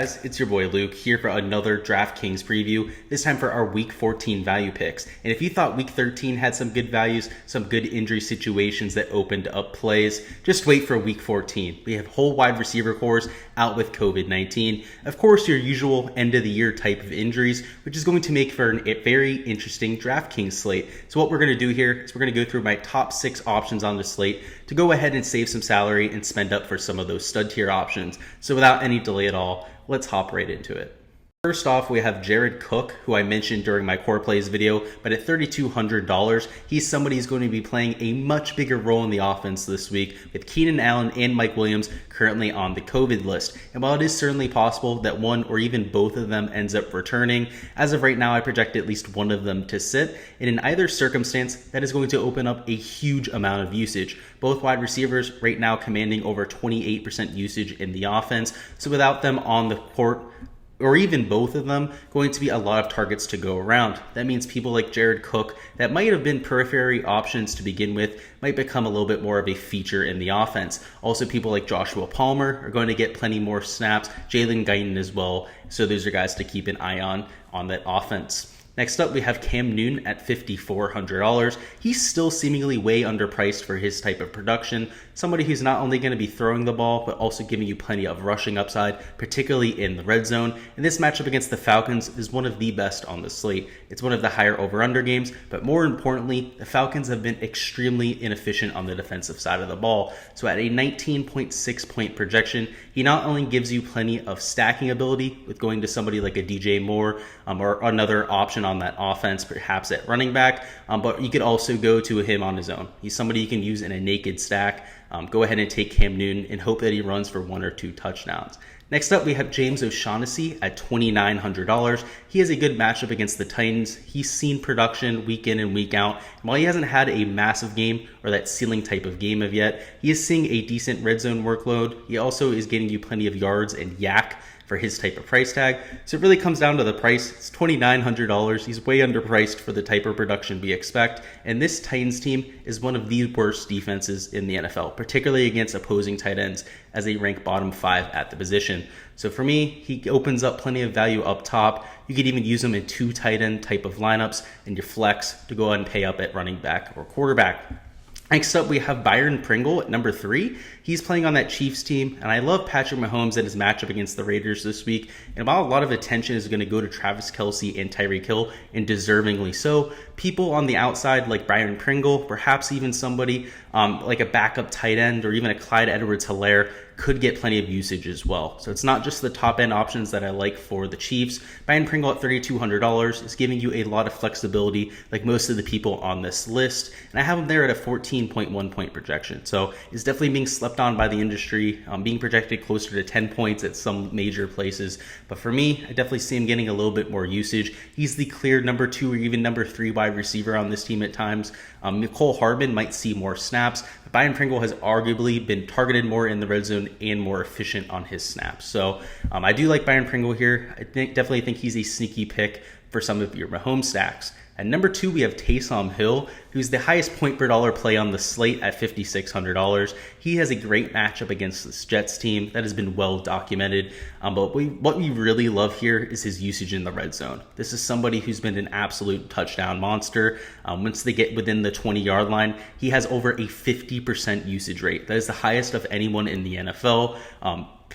guys, it's your boy Luke here for another Draftkings preview, this time for our Week 14 value picks. And if you thought Week 13 had some good values, some good injury situations that opened up plays, just wait for Week 14. We have whole wide receiver cores out with COVID-19. Of course, your usual end of the year type of injuries, which is going to make for a very interesting Draftkings slate. So what we're going to do here is we're going to go through my top 6 options on the slate to go ahead and save some salary and spend up for some of those stud tier options. So without any delay at all, let's hop right into it. First off, we have Jared Cook, who I mentioned during my core plays video, but at $3,200, he's somebody who's going to be playing a much bigger role in the offense this week, with Keenan Allen and Mike Williams currently on the COVID list. And while it is certainly possible that one or even both of them ends up returning, as of right now, I project at least one of them to sit. And in either circumstance, that is going to open up a huge amount of usage. Both wide receivers right now commanding over 28% usage in the offense. So without them on the court, or even both of them, going to be a lot of targets to go around. That means people like Jared Cook, that might have been periphery options to begin with, might become a little bit more of a feature in the offense. Also, people like Joshua Palmer are going to get plenty more snaps, Jalen Guyton as well. So those are guys to keep an eye on that offense. Next up, we have Cam Newton at $5,400. He's still seemingly way underpriced for his type of production. Somebody who's not only going to be throwing the ball, but also giving you plenty of rushing upside, particularly in the red zone. And this matchup against the Falcons is one of the best on the slate. It's one of the higher over-under games, but more importantly, the Falcons have been extremely inefficient on the defensive side of the ball. So at a 19.6 point projection, he not only gives you plenty of stacking ability with going to somebody like a DJ Moore or another option on that offense, perhaps at running back, but you could also go to him on his own. He's somebody you can use in a naked stack. Go ahead and take Cam Newton and hope that he runs for 1 or 2 touchdowns. Next up, we have James O'Shaughnessy at $2,900. He has a good matchup against the Titans. He's seen production week in and week out. And while he hasn't had a massive game or that ceiling type of game of yet, he is seeing a decent red zone workload. He also is getting you plenty of yards and yak for his type of price tag. So it really comes down to the price. It's $2,900. He's way underpriced for the type of production we expect. And this Titans team is one of the worst defenses in the NFL, particularly against opposing tight ends, as they rank bottom 5 at the position. So for me, he opens up plenty of value up top. You could even use him in 2 tight end type of lineups and your flex to go ahead and pay up at running back or quarterback. Next up, we have Byron Pringle at number 3. He's playing on that Chiefs team, and I love Patrick Mahomes and his matchup against the Raiders this week. And while a lot of attention is going to go to Travis Kelce and Tyreek Hill, and deservingly so, people on the outside like Byron Pringle, perhaps even somebody like a backup tight end or even a Clyde Edwards-Helaire could get plenty of usage as well. So it's not just the top end options that I like for the Chiefs. Byron Pringle at $3,200 is giving you a lot of flexibility like most of the people on this list. And I have him there at a 14.1 point projection. So it's definitely being slept on by the industry, being projected closer to 10 points at some major places. But for me, I definitely see him getting a little bit more usage. He's the clear number 2 or even number 3 wide receiver on this team at times. Nicole Hardman might see more snaps. Byron Pringle has arguably been targeted more in the red zone and more efficient on his snaps. So I do like Byron Pringle here. I definitely think he's a sneaky pick for some of your Mahomes stacks. At number 2, we have Taisom Hill, who's the highest point per dollar play on the slate at $5,600. He has a great matchup against this Jets team that has been well documented. But what we really love here is his usage in the red zone. This is somebody who's been an absolute touchdown monster. Once they get within the 20-yard line, he has over a 50% usage rate. That is the highest of anyone in the NFL.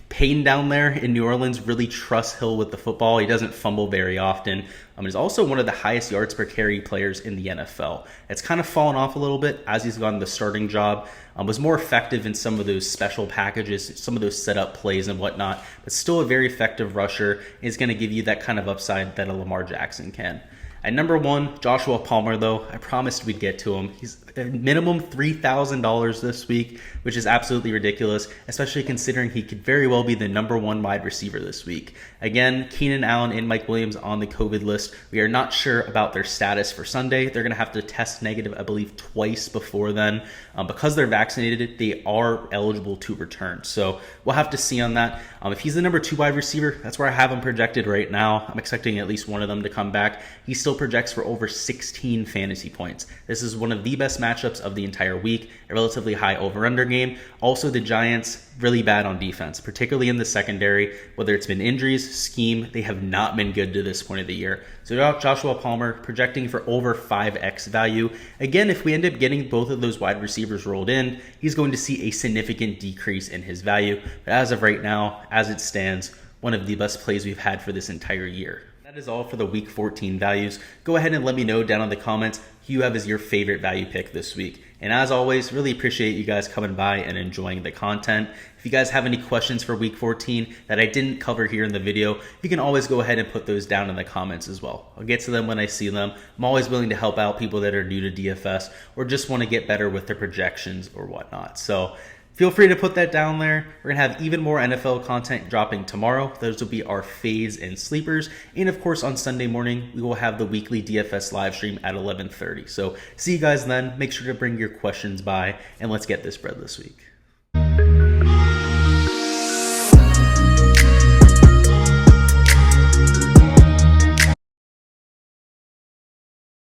Payne down there in New Orleans really trusts Hill with the football. He doesn't fumble very often. He's also one of the highest yards per carry players in the NFL. It's kind of fallen off a little bit as he's gotten the starting job. Was more effective in some of those special packages, some of those setup plays and whatnot, but still a very effective rusher. Is going to give you that kind of upside that a Lamar Jackson can. At number 1, Joshua Palmer, though, I promised we'd get to him. He's a minimum $3,000 this week, which is absolutely ridiculous, especially considering he could very well be the number 1 wide receiver this week. Again, Keenan Allen and Mike Williams on the COVID list. We are not sure about their status for Sunday. They're going to have to test negative, I believe, twice before then. Because they're vaccinated, they are eligible to return. So we'll have to see on that. If he's the number 2 wide receiver, that's where I have him projected right now. I'm expecting at least one of them to come back. He's still still projects for over 16 fantasy points. This is one of the best matchups of the entire week, a relatively high over-under game. Also, the Giants, really bad on defense, particularly in the secondary. Whether it's been injuries, scheme, they have not been good to this point of the year. So Joshua Palmer projecting for over 5x value. Again, if we end up getting both of those wide receivers rolled in, he's going to see a significant decrease in his value. But as of right now, as it stands, one of the best plays we've had for this entire year. That is all for the week 14 values. Go ahead and let me know down in the comments who you have as your favorite value pick this week. And as always, really appreciate you guys coming by and enjoying the content. If you guys have any questions for week 14 that I didn't cover here in the video, you can always go ahead and put those down in the comments as well. I'll get to them when I see them. I'm always willing to help out people that are new to DFS or just want to get better with their projections or whatnot. So feel free to put that down there. We're going to have even more NFL content dropping tomorrow. Those will be our fades and sleepers. And of course, on Sunday morning, we will have the weekly DFS live stream at 11:30. So see you guys then. Make sure to bring your questions by, and let's get this bread this week.